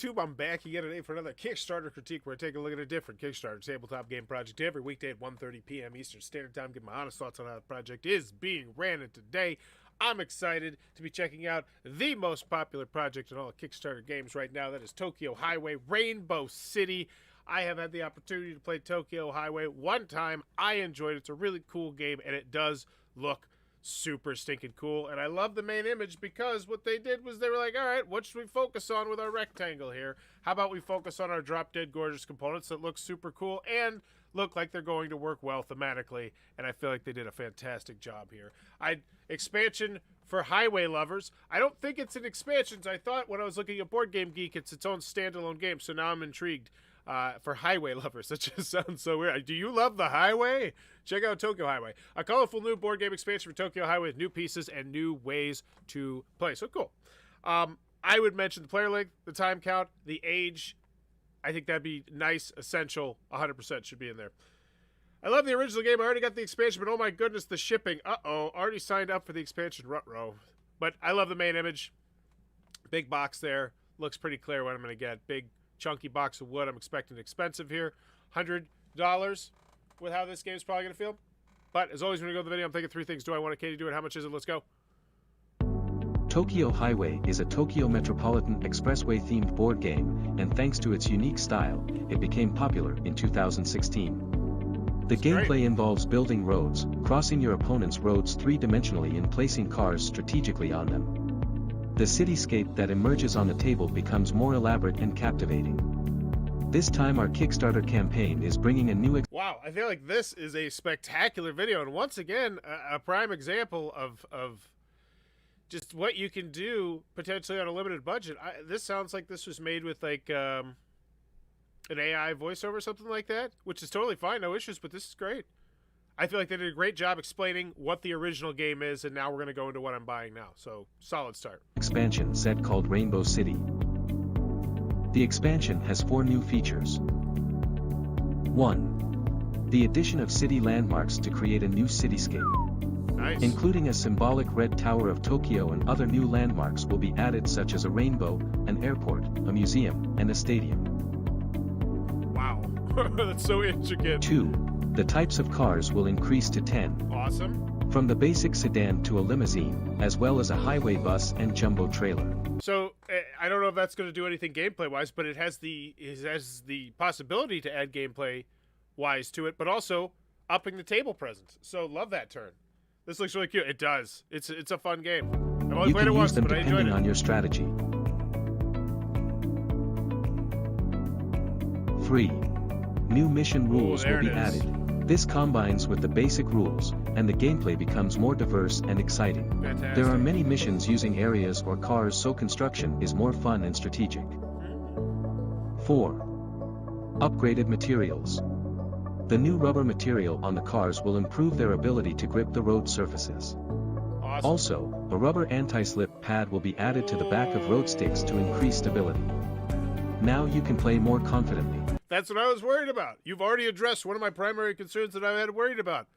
I'm back again today for another Kickstarter critique where I take a look at a different Kickstarter tabletop game project every weekday at 1:30 p.m. Eastern Standard Time. Give my honest thoughts on how the project is being ran, and today I'm excited to be checking out the most popular project in all of Kickstarter games right now. That is Tokyo Highway Rainbow City. I have had the opportunity to play Tokyo Highway one time. I enjoyed it. It's a really cool game, and it does look super stinking cool. And I love the main image because what they did was they were like, all right, what should we focus on with our rectangle here? How about we focus on our drop dead gorgeous components that look super cool and look like they're going to work well thematically, and I feel like they did a fantastic job here. Expansion for highway lovers. I don't think it's an expansion. I thought when I was looking at Board Game Geek, it's its own standalone game, so now I'm intrigued. For highway lovers. That just sounds so weird. Do you love the highway? Check out Tokyo Highway. A colorful new board game expansion for Tokyo Highway with new pieces and new ways to play. So cool. I would mention the player length, the time count, the age. I think that'd be nice, essential, 100% should be in there. I love the original game. I already got the expansion, but oh my goodness, the shipping. Uh-oh, already signed up for the expansion, ruh-roh. But I love the main image. Big box there. Looks pretty clear what I'm going to get. Big chunky box of wood. I'm expecting expensive here. $100 with how this game is probably going to feel. But as always, when we go to the video, I'm thinking three things. Do I want a Katie do it? How much is it? Let's go. Tokyo Highway is a Tokyo Metropolitan Expressway themed board game, and thanks to its unique style, it became popular in 2016. The gameplay involves building roads, crossing your opponent's roads three-dimensionally and placing cars strategically on them. The cityscape that emerges on the table becomes more elaborate and captivating. This time our Kickstarter campaign is bringing a new... Wow, I feel like this is a spectacular video, and once again, a prime example of just what you can do potentially on a limited budget. This sounds like this was made with like an AI voiceover or something like that, which is totally fine, no issues, but this is great. I feel like they did a great job explaining what the original game is, and now we're going to go into what I'm buying now. So, solid start. Expansion set called Rainbow City. The expansion has 4 new features. 1. The addition of city landmarks to create a new cityscape. Nice. Including a symbolic red tower of Tokyo, and other new landmarks will be added such as a rainbow, an airport, a museum, and a stadium. Wow. That's so intricate. 2. The types of cars will increase to 10. Awesome. From the basic sedan to a limousine, as well as a highway bus and jumbo trailer. So, I don't know if that's going to do anything gameplay-wise, but it has the possibility to add gameplay-wise to it, but also upping the table presence. So, love that turn. This looks really cute. It does. It's a fun game. I've only played it once, but I enjoyed it. You can use them depending on your strategy. 3. New mission rules will be added. This combines with the basic rules, and the gameplay becomes more diverse and exciting. Fantastic. There are many missions using areas or cars, so construction is more fun and strategic. 4. Upgraded materials. The new rubber material on the cars will improve their ability to grip the road surfaces. Awesome. Also, a rubber anti-slip pad will be added to the back of road sticks to increase stability. Now you can play more confidently. That's what I was worried about. You've already addressed one of my primary concerns that I had worried about.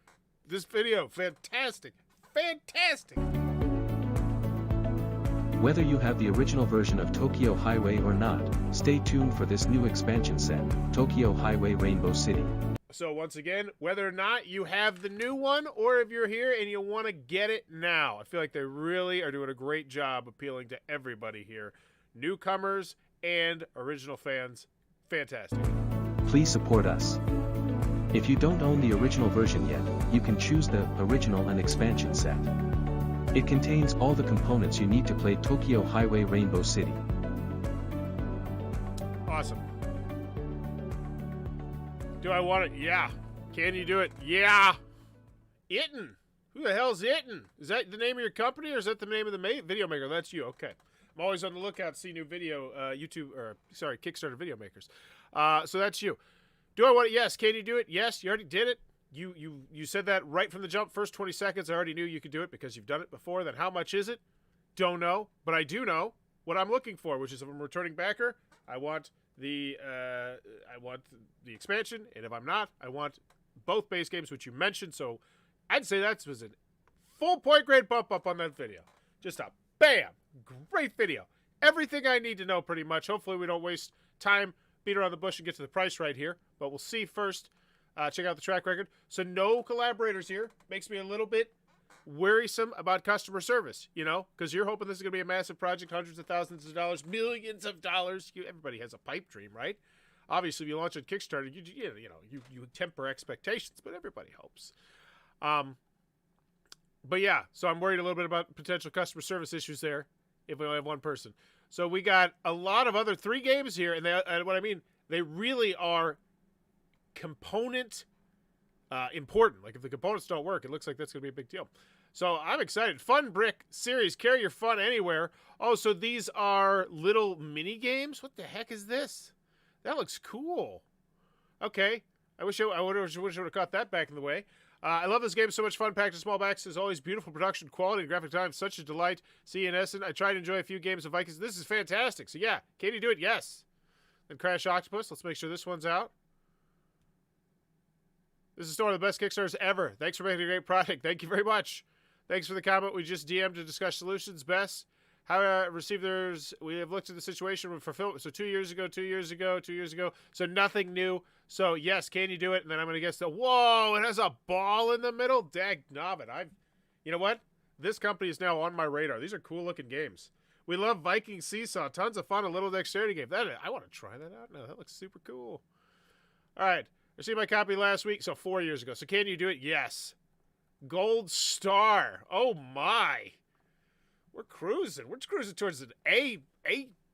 This video, fantastic. Fantastic. Whether you have the original version of Tokyo Highway or not, stay tuned for this new expansion set, Tokyo Highway Rainbow City. So once again, whether or not you have the new one, or if you're here and you want to get it now, I feel like they really are doing a great job appealing to everybody here. Newcomers and original fans, fantastic. Please support us. If you don't own the original version yet, you can choose the original and expansion set. It contains all the components you need to play Tokyo Highway Rainbow City. Awesome. Do I want it? Yeah. Can you do it? Yeah. Itten. Who the hell's Itten? Is that the name of your company, or is that the name of the video maker? That's you. Okay. I'm always on the lookout to see new video, Kickstarter video makers. So that's you. Do I want it? Yes. Can you do it? Yes. You already did it. You said that right from the jump. First 20 seconds, I already knew you could do it because you've done it before. Then how much is it? Don't know. But I do know what I'm looking for, which is if I'm a returning backer, I want the expansion. And if I'm not, I want both base games, which you mentioned. So I'd say that was a full point grade bump up on that video. Just a bam. Great video. everything I need to know pretty much. Hopefully we don't waste time, beat around the bush, and get to the price right here. But we'll see first. Check out the track record. So no collaborators here. Makes me a little bit worrisome about customer service, you know, because you're hoping this is going to be a massive project, hundreds of thousands of dollars, millions of dollars. Everybody has a pipe dream, right? Obviously, if you launch on Kickstarter, you temper expectations, but everybody hopes. But yeah, so I'm worried a little bit about potential customer service issues there if we only have one person. So we got a lot of other 3 games here, and what I mean, they really are component important. Like if the components don't work, it looks like that's going to be a big deal. So I'm excited. Fun Brick series, carry your fun anywhere. Oh, so these are little mini games? What the heck is this? That looks cool. Okay. I wish I would have caught that back in the way. I love this game. So much fun. Packed in small packs. As always, beautiful production quality and graphic design. Such a delight. See you in Essen. I try to enjoy a few games of Vikings. This is fantastic. So yeah, can you do it? Yes. Then Crash Octopus. Let's make sure this one's out. This is one of the best Kickstarters ever. Thanks for making a great product. Thank you very much. Thanks for the comment. We just DM'd to discuss solutions. Best. How receivers, we have looked at the situation with fulfillment. So 2 years ago. So nothing new. So yes, can you do it? And then I'm going to guess whoa, it has a ball in the middle. Dagnabbit. You know what? This company is now on my radar. These are cool looking games. We love Viking Seesaw. Tons of fun. A little dexterity game. I want to try that out now. That looks super cool. All right. Received my copy last week. So 4 years ago. So can you do it? Yes. Gold star. Oh my. We're cruising. We're cruising towards an A,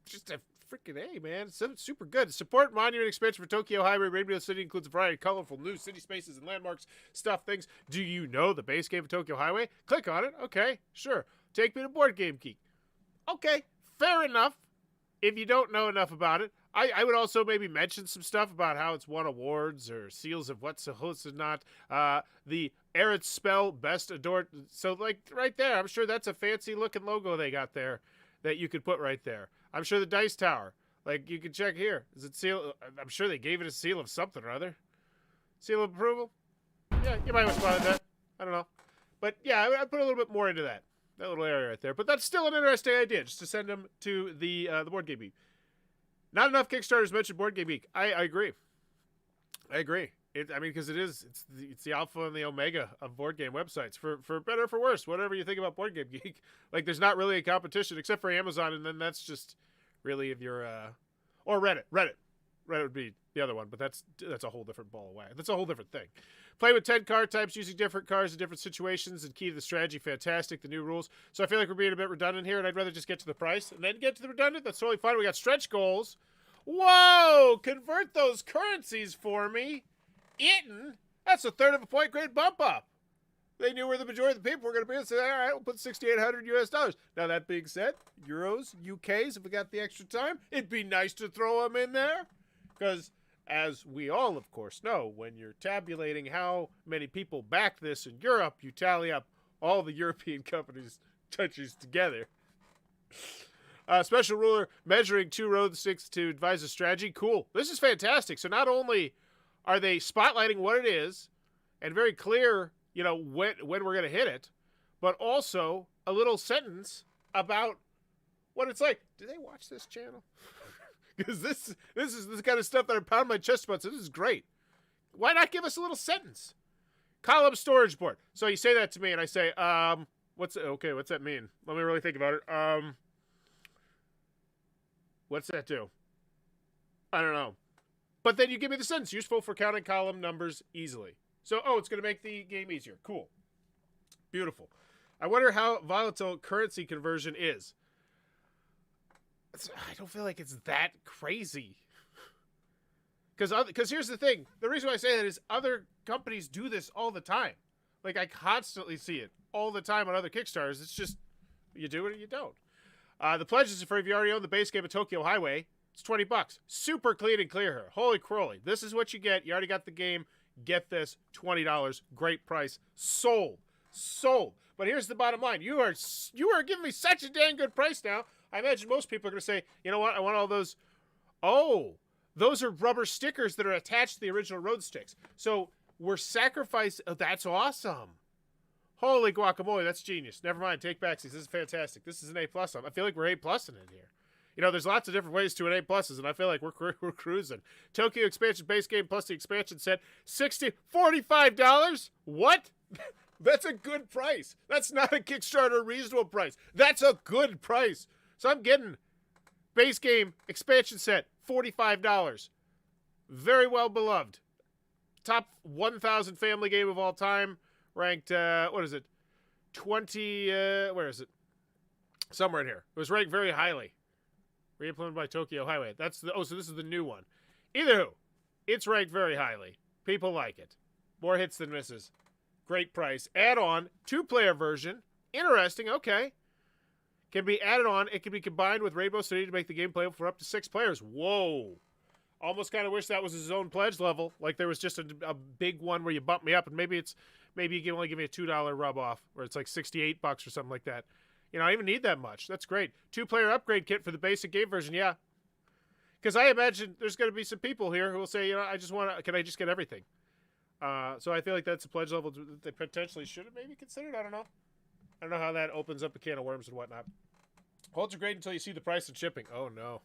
just a freaking A, man. It's super good. Support monument expansion for Tokyo Highway. Rainbow City includes a variety of colorful new city spaces and landmarks, stuff, things. Do you know the base game of Tokyo Highway? Click on it. Okay, sure. Take me to Board Game Geek. Okay, fair enough. If you don't know enough about it, I would also maybe mention some stuff about how it's won awards or seals of what's supposed to not. The Eretz Spell Best Adored. So, like, right there, I'm sure that's a fancy-looking logo they got there that you could put right there. I'm sure the Dice Tower. Like, you can check here. Is it seal? I'm sure they gave it a seal of something or other. Seal of approval? Yeah, you might want to spot that. I don't know. But, yeah, I'd put a little bit more into that little area right there. But that's still an interesting idea, just to send them to the Board Game Geek. Not enough Kickstarters mentioned Board Game Geek. I agree. Because it's the alpha and the omega of board game websites, for better or for worse, whatever you think about Board Game Geek. Like, there's not really a competition except for Amazon, and then that's just really if you're or Reddit would be the other one, but that's a whole different ball of wax. That's a whole different thing. Play with 10 card types using different cards in different situations, and key to the strategy, fantastic. The new rules. So I feel like we're being a bit redundant here, and I'd rather just get to the price and then get to the redundant. That's totally fine. We got stretch goals. Whoa! Convert those currencies for me. Eaton, that's a third of a point grade bump up. They knew where the majority of the people were going to be and said, all right, we'll put $6,800 US. Now, that being said, euros, UKs, if we got the extra time, it'd be nice to throw them in there. Because, as we all, of course, know, when you're tabulating how many people backed this in Europe, you tally up all the European countries together. Special ruler measuring 2 road sticks to advise a strategy. Cool. This is fantastic. So not only are they spotlighting what it is and very clear, when we're going to hit it, but also a little sentence about what it's like. Do they watch this channel? Because this is the kind of stuff that I pound my chest about. So this is great. Why not give us a little sentence? Column storage board. So you say that to me and I say, what's that mean? Let me really think about it. What's that do? I don't know. But then you give me the sentence. Useful for counting column numbers easily. So, it's going to make the game easier. Cool. Beautiful. I wonder how volatile currency conversion is. I don't feel like it's that crazy. Because here's the thing. The reason why I say that is other companies do this all the time. Like, I constantly see it all the time on other Kickstarters. It's just, you do it or you don't. The pledge is for if you already own the base game of Tokyo Highway. It's $20. Super clean and clear here. Holy crowley. This is what you get. You already got the game. Get this. $20. Great price. Sold. But here's the bottom line. You are giving me such a dang good price now. I imagine most people are going to say, you know what? I want all those. Oh, those are rubber stickers that are attached to the original road sticks. So we're sacrificing. Oh, that's awesome. Holy guacamole. That's genius. Never mind. Take backsies. This is fantastic. This is an A+. I feel like we're A+ in it here. You know, there's lots of different ways to an A+, and I feel like we're cruising. Tokyo expansion base game plus the expansion set, $45. What? That's a good price. That's not a Kickstarter reasonable price. That's a good price. So I'm getting base game expansion set, $45. Very well beloved. Top 1,000 family game of all time. Ranked, what is it? 20, where is it? Somewhere in here. It was ranked very highly. Re-implemented by Tokyo Highway. So this is the new one. Either who, it's ranked very highly. People like it. More hits than misses. Great price. Add-on, 2-player version. Interesting, okay. Can be added on. It can be combined with Rainbow City to make the game playable for up to 6 players. Whoa. Almost kind of wish that was his own pledge level. Like there was just a big one where you bump me up, and maybe you can only give me a $2 rub off, or it's like $68 or something like that. You know, I don't even need that much. That's great. 2-player upgrade kit for the basic game version, yeah. Because I imagine there's going to be some people here who will say, you know, can I just get everything? So I feel like that's a pledge level that they potentially should have maybe considered. I don't know. I don't know how that opens up a can of worms and whatnot. Holds are great until you see the price and shipping. Oh, no.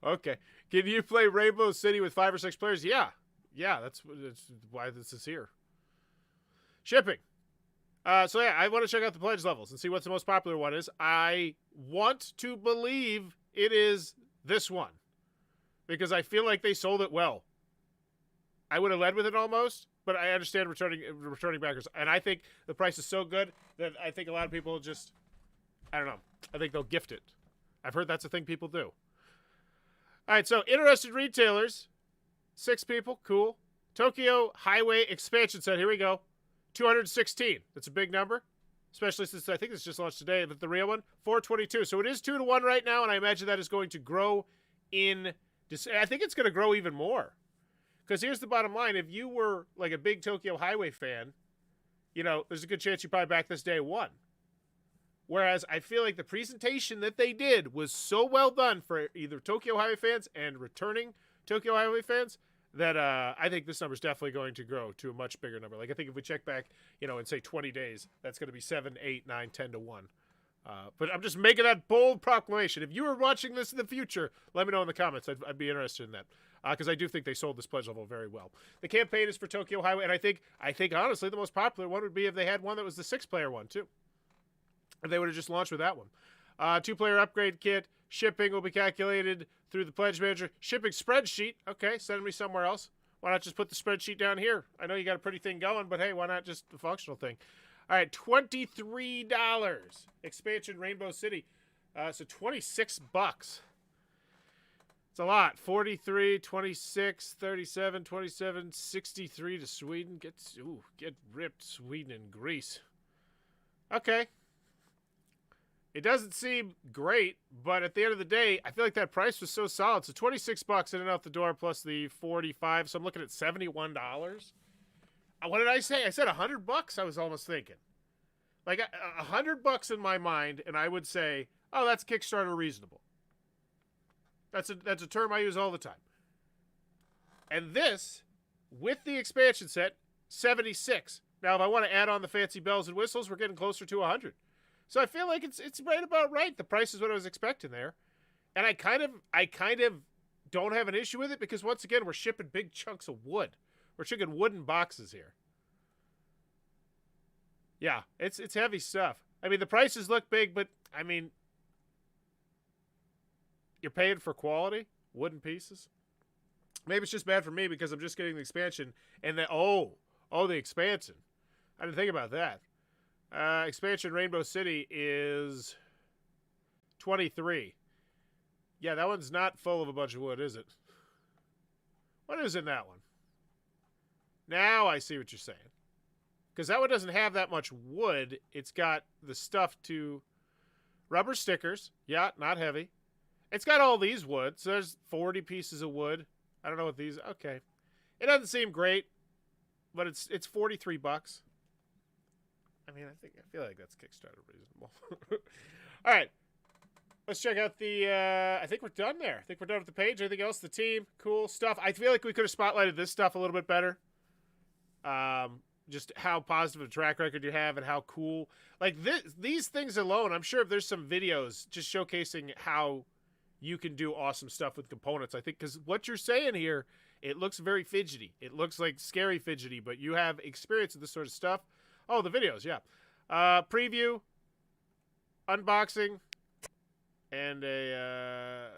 Okay. Can you play Rainbow City with 5 or 6 players? Yeah. Yeah, that's why this is here. Shipping. So yeah, I want to check out the pledge levels and see what the most popular one is. I want to believe it is this one because I feel like they sold it well. I would have led with it almost, but I understand returning backers. And I think the price is so good that I think a lot of people just, I don't know, I think they'll gift it. I've heard that's a thing people do. All right, so interested retailers, 6 people, cool. Tokyo Highway expansion set, here we go. 216. That's a big number, especially since I think it's just launched today. But the real one, 422. So it is 2-1 right now, and I imagine that is going to grow in. I think it's going to grow even more. Because here's the bottom line: if you were like a big Tokyo Highway fan, you know there's a good chance you probably back this day one. Whereas I feel like the presentation that they did was so well done for either Tokyo Highway fans and returning Tokyo Highway fans that I think this number is definitely going to grow to a much bigger number. Like I think if we check back, you know, in say 20 days, that's going to be 7, 8, 9, 10 to 1. But I'm just making that bold proclamation. If you are watching this in the future, let me know in the comments. I'd be interested in that because I do think they sold this pledge level very well. The campaign is for Tokyo Highway, and I think honestly the most popular one would be if they had one that was the 6-player one too. If they would have just launched with that one. 2-player upgrade kit. Shipping will be calculated through the Pledge Manager. Shipping spreadsheet. Okay, send me somewhere else. Why not just put the spreadsheet down here? I know you got a pretty thing going, but hey, why not just a functional thing? All right, $23. Expansion Rainbow City. So $26. It's a lot. 43, 26, 37, 27, 63 to Sweden. Get ripped, Sweden and Greece. Okay. It doesn't seem great, but at the end of the day, I feel like that price was so solid. So $26 in and out the door plus the 45. So I'm looking at $71. What did I say? I said $100. I was almost thinking like $100 in my mind, and I would say, oh, that's Kickstarter reasonable. That's a term I use all the time. And this, with the expansion set, $76. Now, if I want to add on the fancy bells and whistles, we're getting closer to $100. So I feel like it's right about right. The price is what I was expecting there. And I kind of don't have an issue with it because once again, we're shipping big chunks of wood. We're shipping wooden boxes here. Yeah, it's heavy stuff. I mean, the prices look big, but I mean, you're paying for quality, wooden pieces. Maybe it's just bad for me because I'm just getting the expansion and then the expansion. I didn't think about that. Expansion Rainbow City is 23. Yeah, that one's not full of a bunch of wood, is it? What is in that one? Now I see what you're saying. Because that one doesn't have that much wood. It's got the stuff to rubber stickers. Yeah, not heavy. It's got all these wood. So there's 40 pieces of wood. I don't know what these. Okay. It doesn't seem great, but it's $43. I mean, I feel like that's Kickstarter reasonable. All right. Let's check out the, I think we're done there. I think we're done with the page. Anything else? The team, cool stuff. I feel like we could have spotlighted this stuff a little bit better. just how positive a track record you have and how cool. Like these things alone, I'm sure if there's some videos just showcasing how you can do awesome stuff with components. I think because what you're saying here, it looks very fidgety. It looks like scary fidgety, but you have experience with this sort of stuff. Oh, the videos, yeah. Preview, unboxing, and a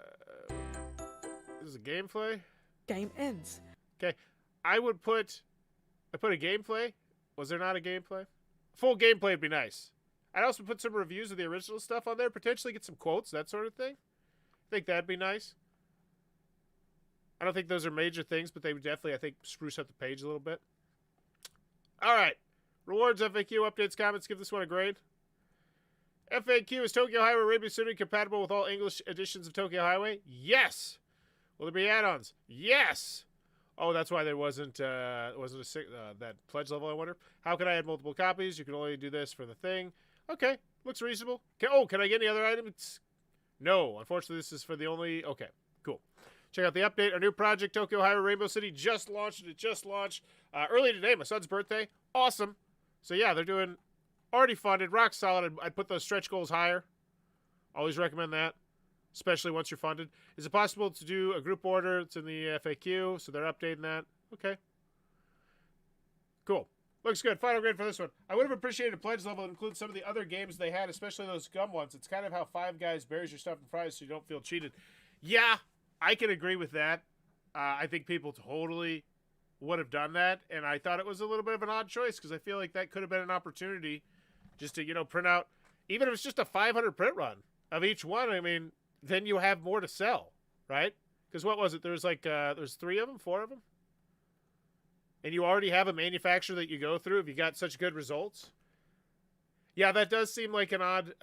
this is a gameplay. Game ends. Okay, I put a gameplay. Was there not a gameplay? Full gameplay would be nice. I'd also put some reviews of the original stuff on there. Potentially get some quotes, that sort of thing. I think that'd be nice. I don't think those are major things, but they would definitely, I think, spruce up the page a little bit. All right. Rewards, FAQ, updates, comments. Give this one a grade. FAQ, is Tokyo Highway Rainbow City compatible with all English editions of Tokyo Highway? Yes. Will there be add-ons? Yes. Oh, that's why there wasn't that pledge level, I wonder. How can I add multiple copies? You can only do this for the thing. Okay. Looks reasonable. Can I get any other items? No. Unfortunately, this is for the only... Okay. Cool. Check out the update. Our new project, Tokyo Highway Rainbow City, just launched. It just launched early today, my son's birthday. Awesome. So, yeah, they're doing already funded, rock solid. I'd put those stretch goals higher. Always recommend that, especially once you're funded. Is it possible to do a group order? It's in the FAQ, so they're updating that. Okay. Cool. Looks good. Final grade for this one. I would have appreciated a pledge level to include some of the other games they had, especially those gum ones. It's kind of how Five Guys buries your stuff in fries so you don't feel cheated. Yeah, I can agree with that. I think people totally would have done that, and I thought it was a little bit of an odd choice because I feel like that could have been an opportunity just to, print out, even if it's just a 500 print run of each one. I mean, then you have more to sell, right? Because what was it? There's there's 3 of them, 4 of them, and you already have a manufacturer that you go through if you got such good results. Yeah, that does seem like an odd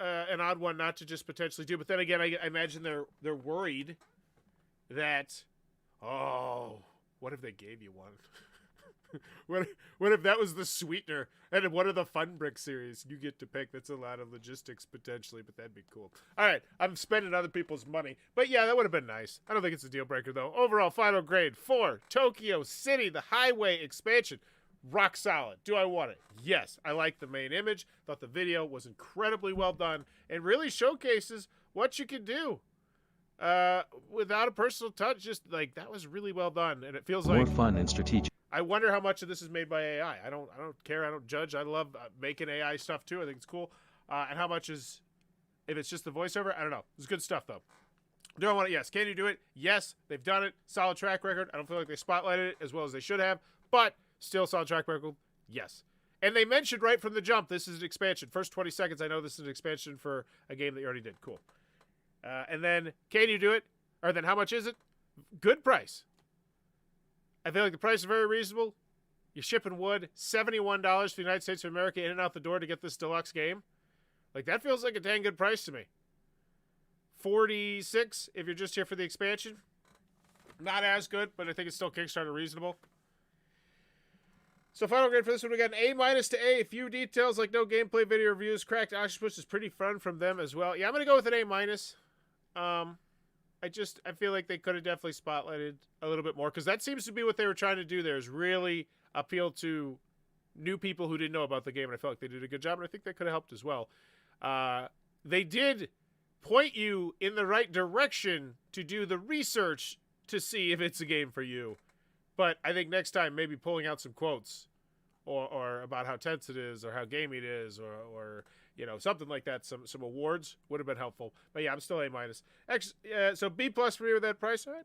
one not to just potentially do. But then again, I imagine they're worried that, oh, what if they gave you one? what if that was the sweetener? And in one of the Fun Brick series, you get to pick. That's a lot of logistics potentially, but that'd be cool. All right, I'm spending other people's money. But yeah, that would have been nice. I don't think it's a deal breaker, though. Overall, final grade 4. Tokyo City, the highway expansion. Rock solid. Do I want it? Yes. I like the main image. Thought the video was incredibly well done and really showcases what you can do. Without a personal touch, just like that was really well done, and it feels More like fun and strategic. I wonder how much of this is made by AI. I don't care. I don't judge. I love making AI stuff too. I think it's cool. And how much is, if it's just the voiceover, I don't know. It's good stuff though. Do I want it? Yes. Can you do it? Yes. They've done it. Solid track record. I don't feel like they spotlighted it as well as they should have, but still solid track record. Yes. And they mentioned right from the jump, this is an expansion. First 20 seconds, I know this is an expansion for a game that you already did. Cool. And then, can you do it? Or then how much is it? Good price. I feel like the price is very reasonable. You're shipping wood, $71 for the United States of America in and out the door to get this deluxe game. Like, that feels like a dang good price to me. $46 if you're just here for the expansion. Not as good, but I think it's still Kickstarter reasonable. So final grade for this one, we got an A- to A. Few details like no gameplay video reviews. Cracked Octopus is pretty fun from them as well. Yeah, I'm going to go with an A-. I feel like they could have definitely spotlighted a little bit more because that seems to be what they were trying to do there, is really appeal to new people who didn't know about the game, and I felt like they did a good job, and I think that could have helped as well. They did point you in the right direction to do the research to see if it's a game for you. But I think next time maybe pulling out some quotes or about how tense it is or how gamey it is or something like that, some awards would have been helpful. But yeah, I'm still A-. So B+ for me with that price. All right.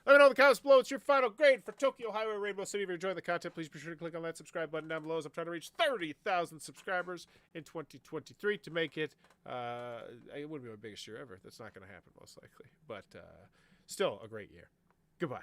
Let me know in the comments below. It's your final grade for Tokyo Highway Rainbow City. If you're enjoying the content, please be sure to click on that subscribe button down below, as I'm trying to reach 30,000 subscribers in 2023 to make it, it wouldn't be my biggest year ever. That's not going to happen most likely. But still a great year. Goodbye.